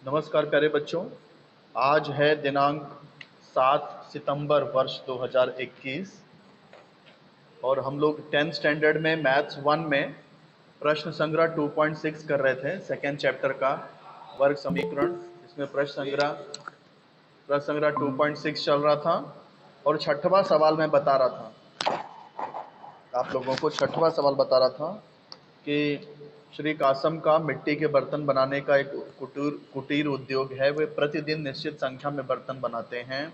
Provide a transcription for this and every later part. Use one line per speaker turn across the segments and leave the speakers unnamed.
नमस्कार प्यारे बच्चों। आज है दिनांक 7 सितंबर वर्ष 2021 और हम लोग 10th स्टैंडर्ड में मैथ्स 1 में प्रश्न संग्रह 2.6 कर रहे थे। सेकेंड चैप्टर का वर्ग समीकरण, इसमें प्रश्न संग्रह 2.6 चल रहा था और छठवां सवाल मैं बता रहा था आप लोगों को। छठवां सवाल बता रहा था कि श्री कासम का मिट्टी के बर्तन बनाने का एक कुटीर उद्योग है। वे प्रतिदिन निश्चित संख्या में बर्तन बनाते हैं।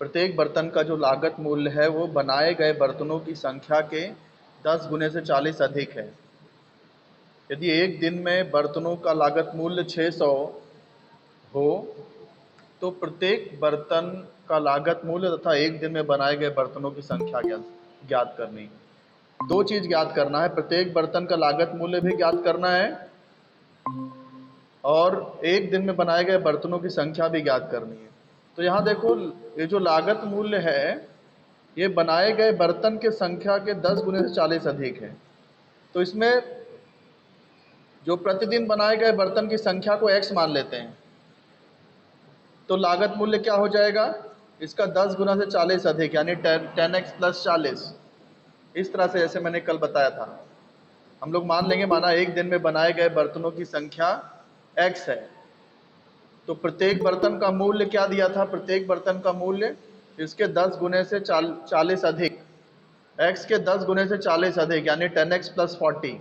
प्रत्येक बर्तन का जो लागत मूल्य है वो बनाए गए बर्तनों की संख्या के 10 गुने से 40 अधिक है। यदि एक दिन में बर्तनों का लागत मूल्य 600 हो तो प्रत्येक बर्तन का लागत मूल्य तथा एक दिन में बनाए गए बर्तनों की संख्या ज्ञात करनी है। दो चीज ज्ञात करना है, प्रत्येक बर्तन का लागत मूल्य भी ज्ञात करना है और एक दिन में बनाए गए बर्तनों की संख्या भी ज्ञात करनी है। तो यहाँ देखो, ये जो लागत मूल्य है ये बनाए गए बर्तन के संख्या के 10 गुने से 40 अधिक है। तो इसमें जो प्रतिदिन बनाए गए बर्तन की संख्या को x मान लेते हैं, तो लागत मूल्य क्या हो जाएगा, इसका 10 गुना से 40 अधिक, यानी 10x प्लस 40। इस तरह से जैसे मैंने कल बताया था, हम लोग मान लेंगे, माना एक दिन में बनाए गए बर्तनों की संख्या x है, तो प्रत्येक बर्तन का मूल्य क्या दिया था, प्रत्येक बर्तन का मूल्य इसके 10 गुने से 40 अधिक, x के 10 गुने से 40 अधिक, यानी 10x प्लस 40।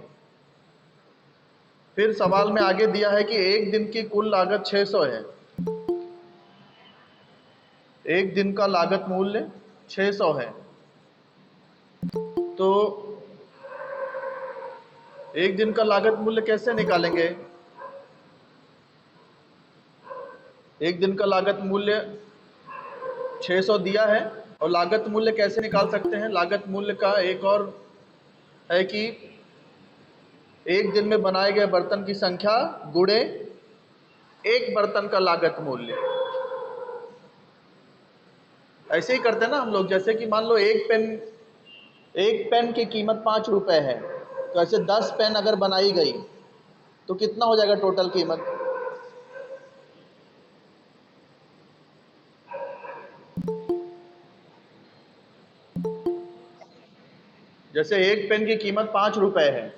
फिर सवाल में आगे दिया है कि एक दिन की कुल लागत 600 है। एक दिन का लागत मूल्य 600 है, तो एक दिन का लागत मूल्य कैसे निकालेंगे? एक दिन का लागत मूल्य 600 दिया है और लागत मूल्य कैसे निकाल सकते हैं? लागत मूल्य का एक और है कि एक दिन में बनाए गए बर्तन की संख्या गुणे एक बर्तन का लागत मूल्य। ऐसे ही करते हैं ना हम लोग, जैसे कि मान लो एक पेन की कीमत 5 रुपए है, तो ऐसे 10 पेन अगर बनाई गई तो कितना हो जाएगा टोटल कीमत? जैसे एक पेन की कीमत 5 रुपए है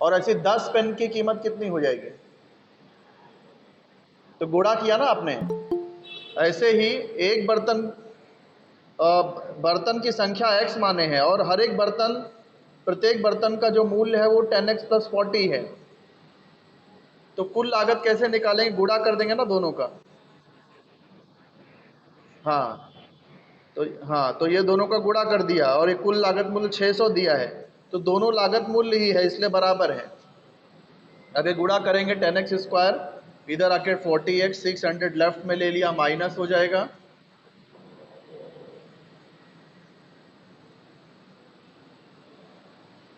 और ऐसे 10 पेन की कीमत कितनी हो जाएगी? तो गुणा किया ना आपने। ऐसे ही एक बर्तन की संख्या x माने हैं और हर एक बर्तन, प्रत्येक बर्तन का जो मूल्य है वो 10x प्लस 40 है। तो कुल लागत कैसे निकालेंगे? गुणा कर देंगे ना दोनों का। हाँ, तो ये दोनों का गुणा कर दिया और ये कुल लागत मूल्य 600 दिया है, तो दोनों लागत मूल्य ही है, इसलिए बराबर है। अब ये गुणा करेंगे 10x स्क्वायर, इधर आके 40x, 600 लेफ्ट में ले लिया, माइनस हो जाएगा।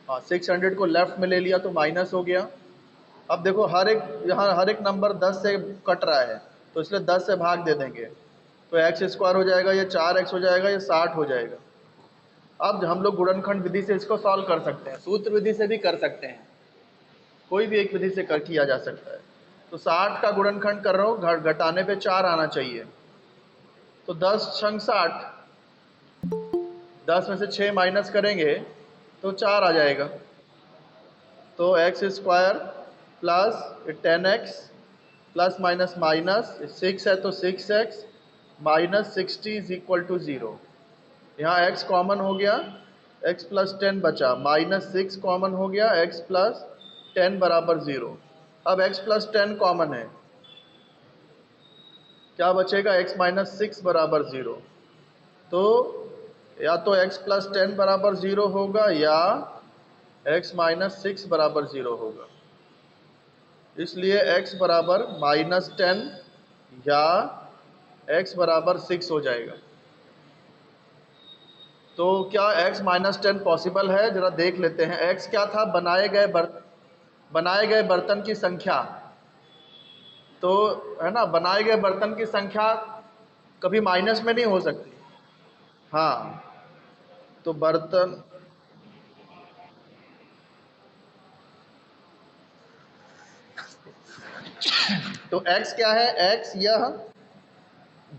हाँ, 600 को लेफ्ट में ले लिया तो माइनस हो गया। अब देखो, यहाँ हर एक नंबर 10 से कट रहा है, तो इसलिए 10 से भाग दे देंगे, तो एक्स स्क्वायर हो जाएगा, ये 4x हो जाएगा, ये 60 हो जाएगा। अब हम लोग गुणनखंड विधि से इसको सॉल्व कर सकते हैं, सूत्र विधि से भी कर सकते हैं, कोई भी एक विधि से किया जा सकता है। तो 60 का गुणनखंड कर रहा हूँ, घटाने पे 4 आना चाहिए, तो 10 छंग 60, 10 में से 6 माइनस करेंगे तो 4 आ जाएगा। तो x square plus 10x plus minus minus 6 है तो 6x minus 60 is equal to 0। यहाँ x कॉमन हो गया, x प्लस 10 बचा, माइनस 6 कॉमन हो गया, x प्लस 10 बराबर 0। अब x प्लस 10 कॉमन है, क्या बचेगा? x माइनस 6 बराबर 0। तो या तो x प्लस 10 बराबर 0 होगा या x माइनस 6 बराबर 0 होगा। इसलिए x बराबर माइनस 10 या x बराबर 6 हो जाएगा। तो क्या x माइनस 10 पॉसिबल है? जरा देख लेते हैं। x क्या था? बनाए गए बर्तन की संख्या, तो है ना, बनाए गए बर्तन की संख्या कभी माइनस में नहीं हो सकती। हाँ, तो बर्तन, तो x क्या है? x यह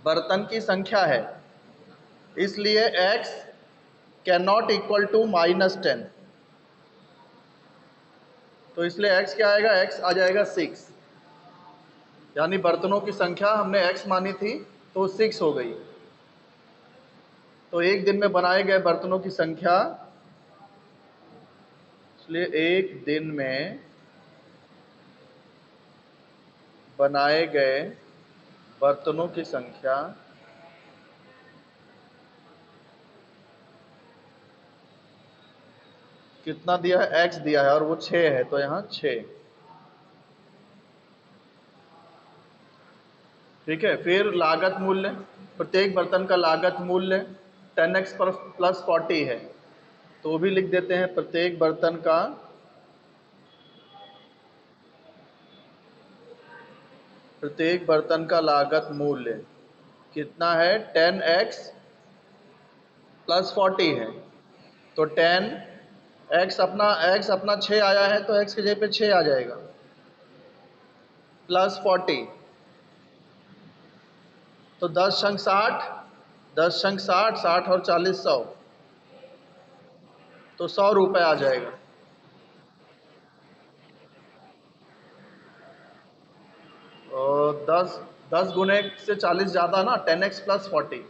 बर्तन की संख्या है, इसलिए x can not equal to -10। तो इसलिए x क्या आएगा? x आ जाएगा 6, यानी बर्तनों की संख्या हमने x मानी थी तो 6 हो गई। तो एक दिन में बनाए गए बर्तनों की संख्या, इसलिए एक दिन में बनाए गए बर्तनों की संख्या कितना दिया है? x दिया है और वो 6 है, तो यहाँ 6। ठीक है। फिर लागत मूल्य, प्रत्येक बर्तन का लागत मूल्य 10x प्लस 40 है, तो वो भी लिख देते हैं। प्रत्येक बर्तन का लागत मूल्य कितना है? 10x प्लस 40 है, तो 10x अपना 6 आया है, तो x की जगह पे 6 आ जाएगा, प्लस 40, तो 10 छंग 60, 10 छंग 60, 60 और 40 100, तो 100 रुपये आ जाएगा। और 10 गुने से 40 ज़्यादा ना, 10x प्लस 40,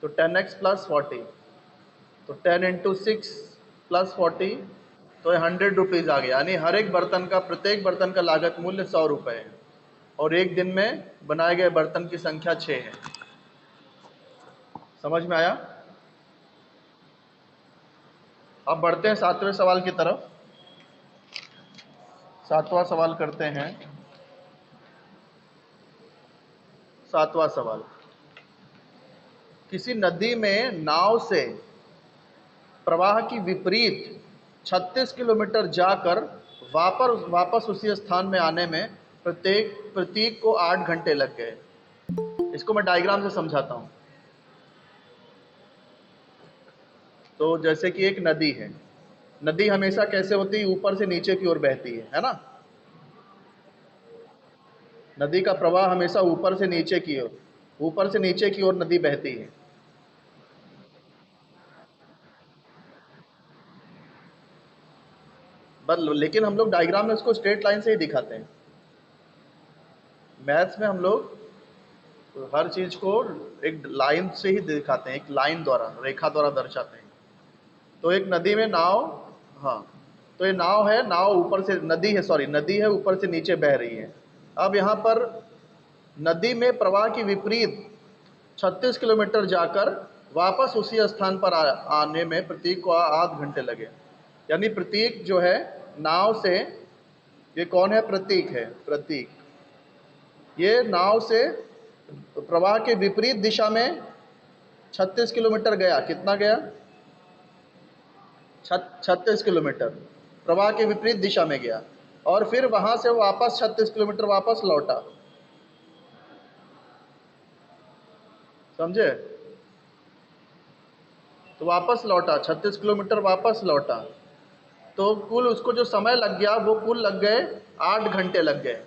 तो 10x प्लस 40, तो 10 इंटू 6 प्लस 40, तो 100 रुपीज़ आ गया। यानी हर एक बर्तन का, प्रत्येक बर्तन का लागत मूल्य 100 रुपये है, और एक दिन में बनाए गए बर्तन की संख्या 6 है। समझ में आया? अब बढ़ते हैं 7वें सवाल की तरफ। 7वां सवाल करते हैं। 7वां सवाल, किसी नदी में नाव से प्रवाह की विपरीत 36 किलोमीटर जाकर वापस उसी स्थान में आने में प्रतीक को 8 घंटे लग गए। इसको मैं डायग्राम से समझाता हूं। तो जैसे कि एक नदी है, नदी हमेशा कैसे होती है? ऊपर से नीचे की ओर बहती है ना? नदी का प्रवाह हमेशा ऊपर से नीचे की ओर नदी बहती है। लेकिन हम लोग डायग्राम में उसको स्ट्रेट लाइन से ही दिखाते हैं। मैथ्स में हम लोग हर चीज को एक लाइन से ही दिखाते हैं, एक लाइन द्वारा, रेखा द्वारा दर्शाते हैं। तो एक नदी में नाव, हाँ, तो ये नाव है, नाव ऊपर से नदी है, ऊपर से नीचे बह रही है। अब यहाँ पर नदी में प्रवाह की विपरीत 36 किलोमीटर जाकर वापस उसी स्थान पर आने में प्रतीक को 8 घंटे लगे। यानी प्रतीक जो है नाव से, ये कौन है? प्रतीक है। प्रतीक ये नाव से प्रवाह के विपरीत दिशा में 36 किलोमीटर गया। कितना गया? 36 किलोमीटर प्रवाह के विपरीत दिशा में गया, और फिर वहां से वापस 36 किलोमीटर वापस लौटा। समझे? तो वापस लौटा, 36 किलोमीटर वापस लौटा, तो कुल उसको जो समय लग गया वो कुल लग गए 8 घंटे लग गए।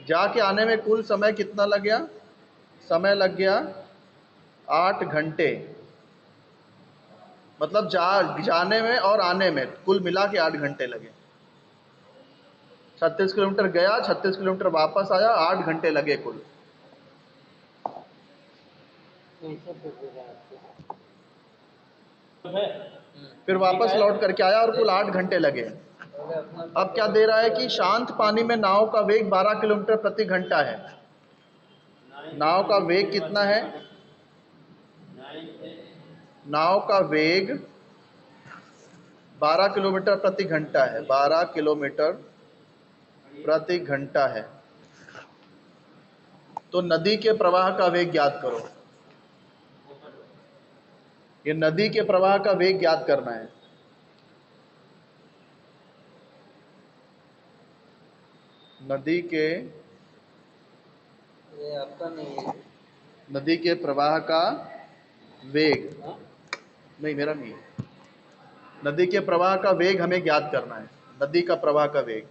जाके आने में कुल समय कितना लग गया? समय लग गया 8 घंटे, मतलब जाने में और आने में कुल मिला के 8 घंटे लगे। 36 किलोमीटर गया, 36 किलोमीटर वापस आया, 8 घंटे लगे कुल। फिर वापस लौट करके आया और कुल 8 घंटे लगे। अब क्या दे रहा है कि शांत पानी में नाव का वेग 12 किलोमीटर प्रति घंटा है। नाव का वेग कितना है? नाव का वेग 12 किलोमीटर प्रति घंटा है। 12 किलोमीटर प्रति घंटा है। तो नदी के प्रवाह का वेग ज्ञात करो। ये नदी के प्रवाह का वेग ज्ञात करना है। नदी के,
ये आपका नहीं है,
नदी के प्रवाह का वेग, नहीं मेरा नहीं है। नदी के प्रवाह का वेग हमें ज्ञात करना है। नदी का प्रवाह का वेग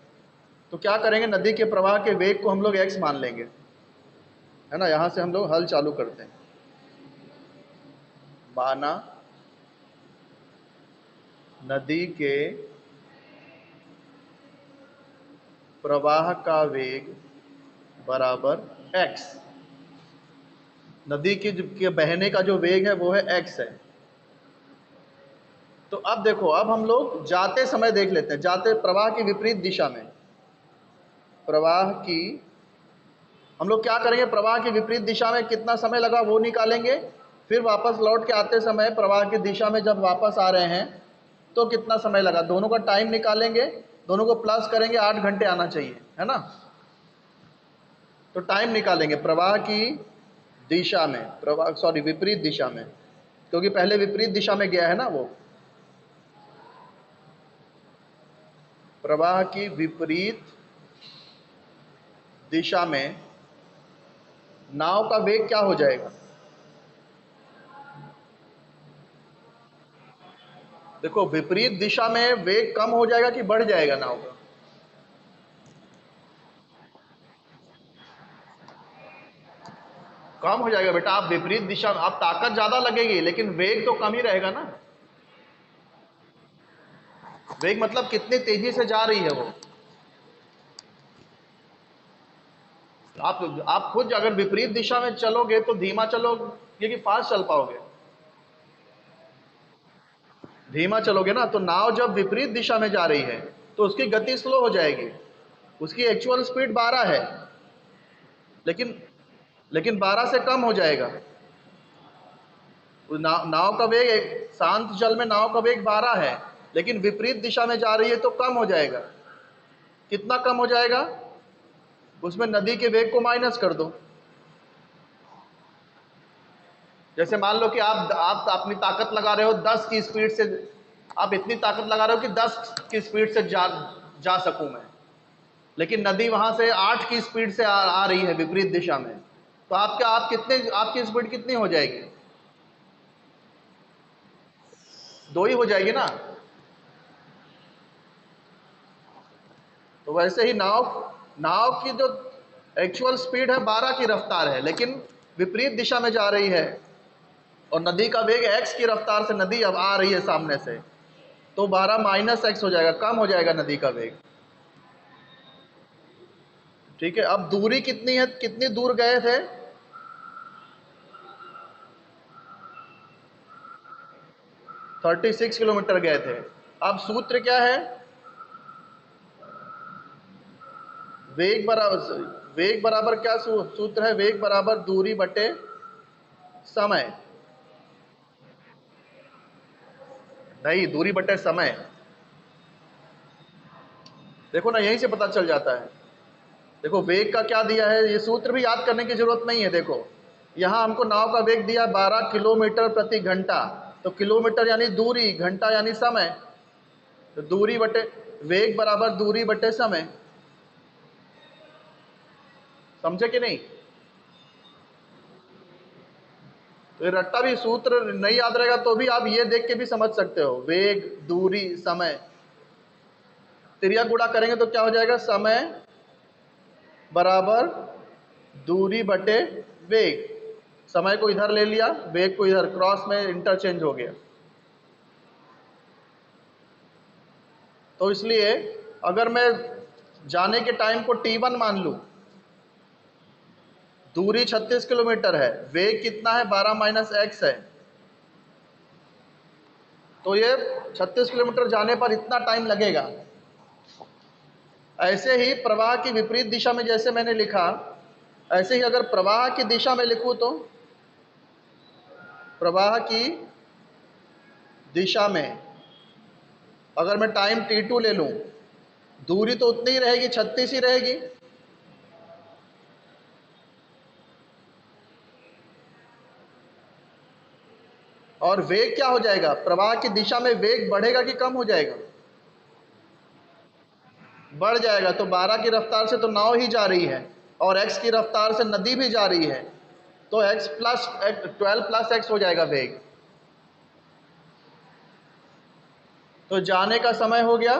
तो क्या करेंगे, नदी के प्रवाह के वेग को हम लोग x मान लेंगे, है ना। यहां से हम लोग हल चालू करते हैं। माना नदी के प्रवाह का वेग बराबर x, नदी के बहने का जो वेग है वो है x है। तो अब देखो, अब हम लोग जाते समय देख लेते हैं, जाते प्रवाह की विपरीत दिशा में, प्रवाह की हम लोग क्या करेंगे, प्रवाह की विपरीत दिशा में कितना समय लगा वो निकालेंगे, फिर वापस लौट के आते समय प्रवाह की दिशा में जब वापस आ रहे हैं तो कितना समय लगा, दोनों का टाइम निकालेंगे, दोनों को प्लस करेंगे, 8 घंटे आना चाहिए, है ना। तो टाइम निकालेंगे प्रवाह की दिशा में, प्रवाह सॉरी विपरीत दिशा में, क्योंकि पहले विपरीत दिशा में गया है ना वो। प्रवाह की विपरीत दिशा में नाव का वेग क्या हो जाएगा, देखो विपरीत दिशा में वेग कम हो जाएगा कि बढ़ जाएगा नाव का, कम हो जाएगा बेटा। आप विपरीत दिशा में, आप ताकत ज्यादा लगेगी लेकिन वेग तो कम ही रहेगा ना। वेग मतलब कितनी तेजी से जा रही है वो। आप खुद अगर विपरीत दिशा में चलोगे तो धीमा चलोगे कि फास्ट चल पाओगे, धीमा चलोगे ना। तो नाव जब विपरीत दिशा में जा रही है तो उसकी गति स्लो हो जाएगी, उसकी एक्चुअल स्पीड 12 है, लेकिन लेकिन 12 से कम हो जाएगा। नाव का वेग शांत जल में नाव का वेग 12 है, लेकिन विपरीत दिशा में जा रही है तो कम हो जाएगा। कितना कम हो जाएगा, उसमें नदी के वेग को माइनस कर दो। जैसे मान लो कि आप अपनी ताकत लगा रहे हो 10 की स्पीड से, आप इतनी ताकत लगा रहे हो कि 10 की स्पीड से जा सकूं मैं, लेकिन नदी वहां से 8 की स्पीड से आ रही है विपरीत दिशा में, तो आपकी स्पीड कितनी हो जाएगी, 2 ही हो जाएगी ना। तो वैसे ही नाव नाव की जो एक्चुअल स्पीड है 12 की रफ्तार है, लेकिन विपरीत दिशा में जा रही है, और नदी का वेग x की रफ्तार से नदी अब आ रही है सामने से, तो 12 माइनस एक्स हो जाएगा, कम हो जाएगा नदी का वेग। ठीक है, अब दूरी कितनी है, कितनी दूर गए थे, 36 किलोमीटर गए थे। अब सूत्र क्या है, वेग बराबर क्या सूत्र है, वेग बराबर दूरी बटे समय, नहीं दूरी बटे समय। देखो ना, यहीं से पता चल जाता है। देखो वेग का क्या दिया है, ये सूत्र भी याद करने की जरूरत नहीं है। देखो यहाँ हमको नाव का वेग दिया 12 किलोमीटर प्रति घंटा, तो किलोमीटर यानी दूरी, घंटा यानी समय, तो दूरी बटे वेग बराबर दूरी बटे समय। समझे कि नहीं। तो ये रट्टा भी सूत्र नहीं याद रहेगा तो भी आप ये देख के भी समझ सकते हो, वेग दूरी समय, त्रिया गुणा करेंगे तो क्या हो जाएगा, समय बराबर दूरी बटे वेग, समय को इधर ले लिया, वेग को इधर, क्रॉस में इंटरचेंज हो गया। तो इसलिए अगर मैं जाने के टाइम को t1 मान लूं, दूरी 36 किलोमीटर है, वेग कितना है 12 माइनस एक्स है, तो ये 36 किलोमीटर जाने पर इतना टाइम लगेगा। ऐसे ही प्रवाह की विपरीत दिशा में जैसे मैंने लिखा, ऐसे ही अगर प्रवाह की दिशा में लिखूं तो प्रवाह की दिशा में अगर मैं टाइम t2 ले लूं, दूरी तो उतनी ही रहेगी, 36 ही रहेगी। और वेग क्या हो जाएगा, प्रवाह की दिशा में वेग बढ़ेगा कि कम हो जाएगा, बढ़ जाएगा। तो 12 की रफ्तार से तो नाव ही जा रही है और x की रफ्तार से नदी भी जा रही है, तो x प्लस 12 प्लस एक्स हो जाएगा वेग। तो जाने का समय हो गया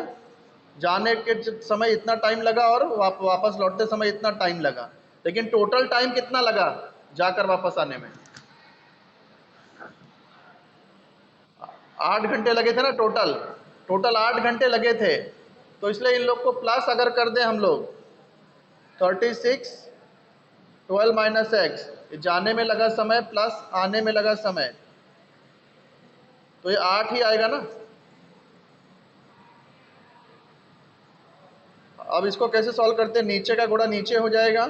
जाने के समय इतना टाइम लगा और वापस लौटते समय इतना टाइम लगा, लेकिन टोटल टाइम कितना लगा जाकर वापस आने में? 8 घंटे लगे थे ना टोटल। टोटल 8 घंटे लगे थे, तो इसलिए इन लोग को प्लस अगर कर दें हम लोग 36 12 माइनस एक्स, जाने में लगा समय प्लस आने में लगा समय, तो ये 8 ही आएगा ना। अब इसको कैसे सॉल्व करते हैं? नीचे का गुणा नीचे हो जाएगा,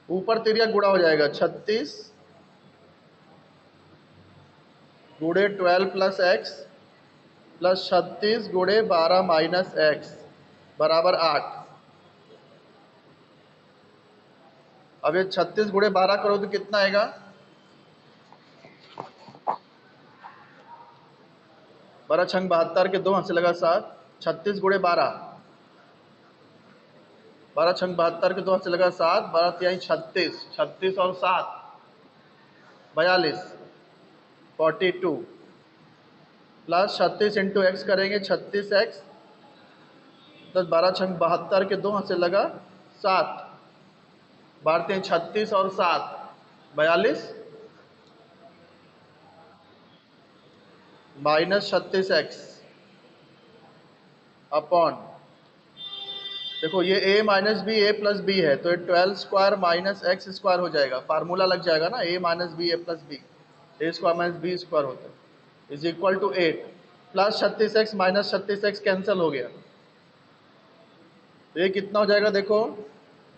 ऊपर तिर्यक गुणा हो जाएगा। 36 गुणे 12 प्लस एक्स प्लस 36 गुणे 12 माइनस एक्स बराबर 8। अब ये 36 गुणे 12 करो तो कितना आएगा? 12 छंग 72 के 2 हाथ से लगा 7। 36 गुणे 12, 12 छंग 72 के 2 हाथ से लगा 7, 12 तिहाई 36, 36 और 7 42, 42 प्लस 36 इंटू एक्स करेंगे, 36x प्लस 12 छंग 72 के 2 हाथ से लगा 7, 12 तिहाई 36 और 7 42 माइनस 36x अपॉन, देखो ये a minus b a plus b है, तो ये 12 स्क्वायर माइनस एक्स स्क्वायर हो जाएगा। फार्मूला लग जाएगा ना, a minus b a plus b, a square minus b square होता है is equal to 8 plus 36x minus 36x cancel हो गया, तो ये कितना हो जाएगा? देखो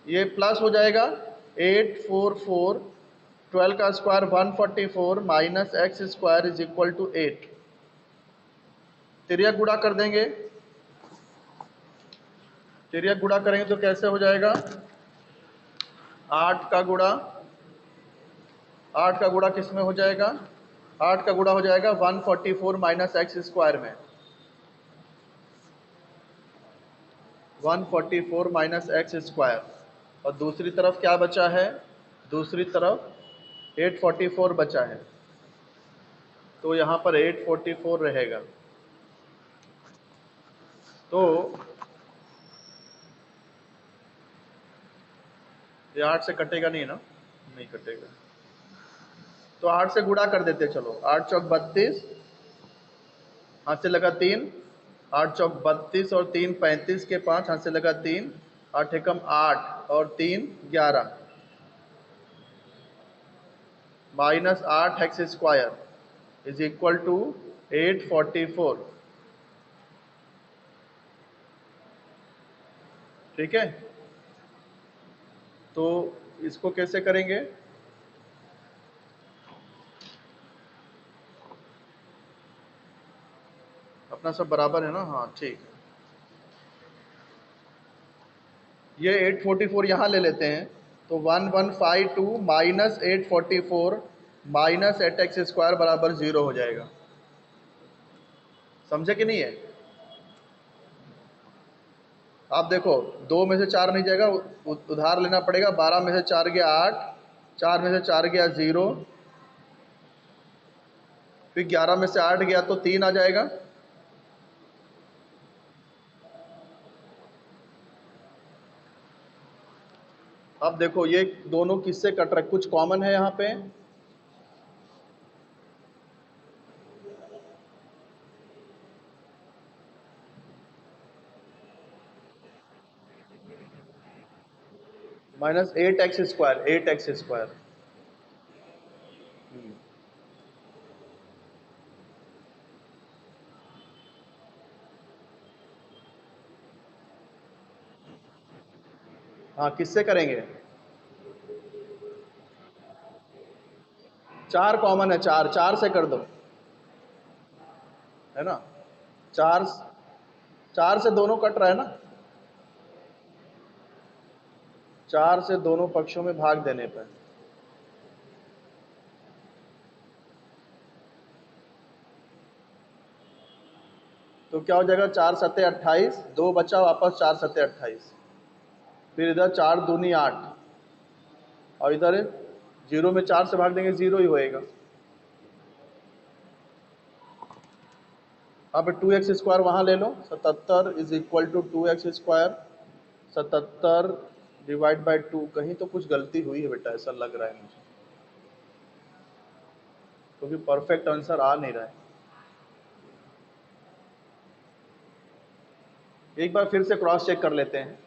ये प्लस हो जाएगा 844, 12 का square 144 minus x square is equal to 8। तिर्यक गुणा कर देंगे, तिर्यक गुणा करेंगे तो कैसे हो जाएगा? 8 का गुणा, 8 का गुणा किस में हो जाएगा? 8 का गुणा हो जाएगा 144 माइनस एक्स स्क्वायर में, 144 माइनस एक्स स्क्वायर। और दूसरी तरफ क्या बचा है? दूसरी तरफ 844 बचा है, तो यहाँ पर 844 रहेगा। तो ये 8 से कटेगा नहीं ना? नहीं कटेगा, तो 8 से गुणा कर देते। चलो 8 चौक 32, हाथ से लगा 3, 8 चौक 32 और 3 35 के 5 हाथ से लगा 3, 8 एकम 8 और 3 11 minus 8 x square is equal to 844। ठीक है, तो इसको कैसे करेंगे? अपना सब बराबर है ना? हाँ ठीक है, ये 844 यहाँ ले लेते हैं, तो 1152 माइनस 844 माइनस 8x स्क्वायर बराबर 0 हो जाएगा। समझे कि नहीं है? आप देखो 2 में से 4 नहीं जाएगा, उधार लेना पड़ेगा। 12 में से 4 गया 8, 4 में से 4 गया 0, फिर 11 में से 8 गया तो 3 आ जाएगा। अब देखो ये दोनों किससे कट रहे? कुछ कॉमन है यहाँ पे, minus 8x square, 8x square. हाँ किससे करेंगे? 4 कॉमन है, 4 4 से कर दो, है ना? 4, 4 से दोनों कट रहा है ना, 4 से दोनों पक्षों में भाग देने पर। तो क्या हो जाएगा? 4 सत्ते 28, 2 बचा वापस, 4 सत्ते 28, फिर इधर 4 दूनी 8, और इधर 0 में 4 से भाग देंगे 0 ही होएगा। अब 2x² वहाँ ले लो, 77 is equal to 2x²। 77 divide by 2, कहीं तो कुछ गलती हुई है बेटा, ऐसा लग रहा है मुझे, क्योंकि परफेक्ट आंसर आ नहीं रहा है। एक बार फिर से क्रॉस चेक कर लेते हैं,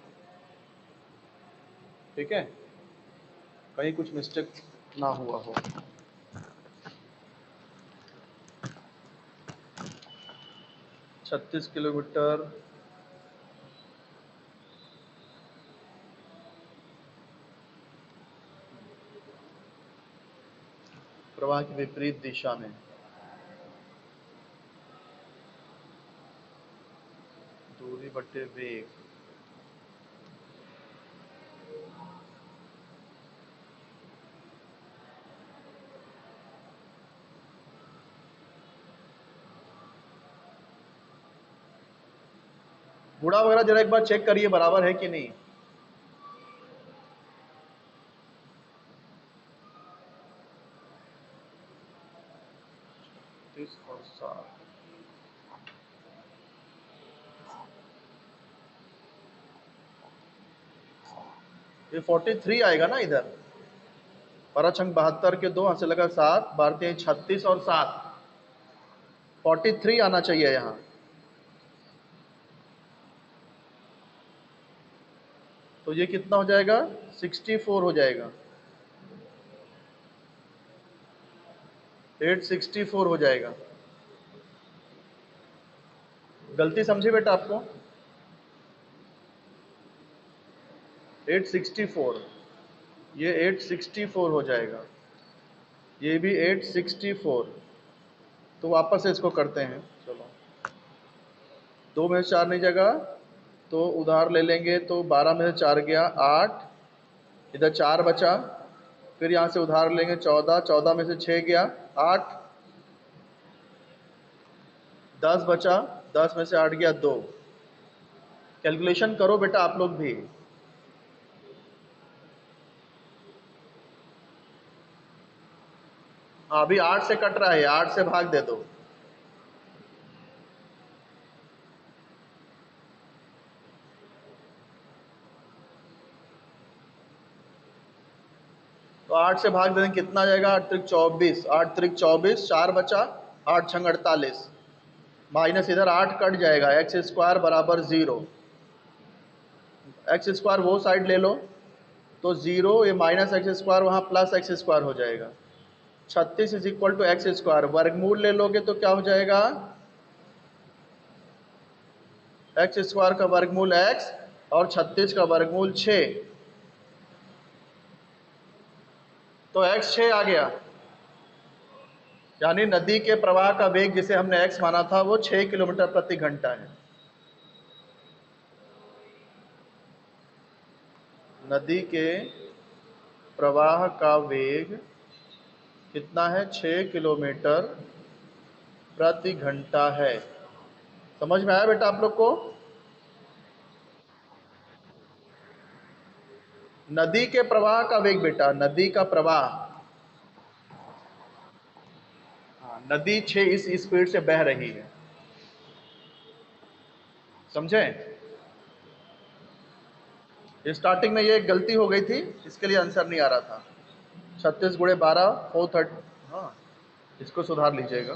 ठीक है, कहीं कुछ मिस्टेक ना हुआ हो। 36 किलोमीटर प्रवाह की विपरीत दिशा में, दूरी बटे वेग, गुणा वगैरह जरा एक बार चेक करिए बराबर है कि नहीं। और 7, ये 43 आएगा ना इधर, परछंग 72 के 2 से लगा 7, भारतीय 36 और 7, 43 आना चाहिए यहाँ। तो ये कितना हो जाएगा, 64 हो जाएगा, 864 हो जाएगा। गलती समझे बेटा आपको, 864, ये 864 हो जाएगा, ये भी 864। तो वापस से इसको करते हैं, चलो 2 में से 4 नहीं जाएगा तो उधार ले लेंगे, तो 12 में से 4 गया 8, इधर 4 बचा, फिर यहाँ से उधार लेंगे 14, 14 में से 6 गया 8, 10 बचा, 10 में से 8 गया 2। कैलकुलेशन करो बेटा आप लोग भी। हाँ अभी 8 से कट रहा है, 8 से भाग दे दो। तो 8 से भाग देंगे कितना आ जाएगा, 8 त्रिक 24, 8 त्रिक 24, 4 बचा, 8 छंग 48, माइनस इधर 8 कट जाएगा, x² बराबर 0, x² वो साइड ले लो तो 0, ये माइनस x² वहाँ प्लस x² हो जाएगा। 36 इज इक्वल टू x², वर्गमूल ले लोगे तो क्या हो जाएगा, x² का वर्गमूल x और 36 का वर्गमूल 6, तो x 6 आ गया, यानी नदी के प्रवाह का वेग जिसे हमने x माना था वो 6 किलोमीटर प्रति घंटा है। नदी के प्रवाह का वेग कितना है, 6 किलोमीटर प्रति घंटा है। समझ में आया बेटा आप लोग को। नदी के प्रवाह का वेग बेटा, नदी का प्रवाह, हाँ, नदी 6 इस स्पीड से बह रही है, समझे। स्टार्टिंग में ये एक गलती हो गई थी, इसके लिए आंसर नहीं आ रहा था। 36 गुणे 12 430, हाँ इसको सुधार लीजिएगा।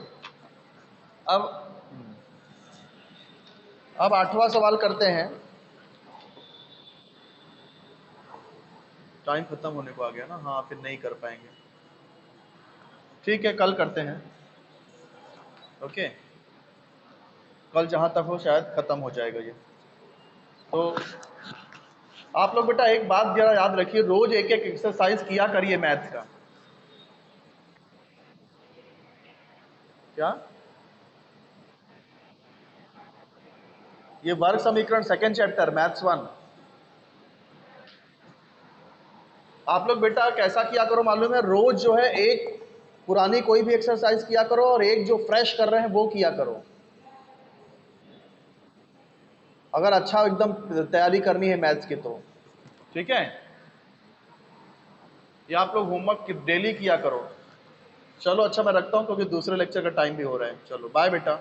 अब 8वां सवाल करते हैं। टाइम खत्म होने को आ गया ना, हाँ फिर नहीं कर पाएंगे, ठीक है कल करते हैं, ओके, कल जहाँ तक हो शायद खत्म हो जाएगा ये। तो आप लोग बेटा एक बात जरा याद रखिए, रोज एक एक एक्सरसाइज किया करिए मैथ्स का। क्या, ये वर्ग समीकरण सेकंड चैप्टर मैथ्स 1। आप लोग बेटा कैसा किया करो मालूम है, रोज जो है एक पुरानी कोई भी एक्सरसाइज किया करो और एक जो फ्रेश कर रहे हैं वो किया करो, अगर अच्छा एकदम तैयारी करनी है मैथ्स की तो, ठीक है। ये आप लोग होमवर्क डेली किया करो। चलो अच्छा मैं रखता हूँ क्योंकि दूसरे लेक्चर का टाइम भी हो रहा है, चलो बाय बेटा।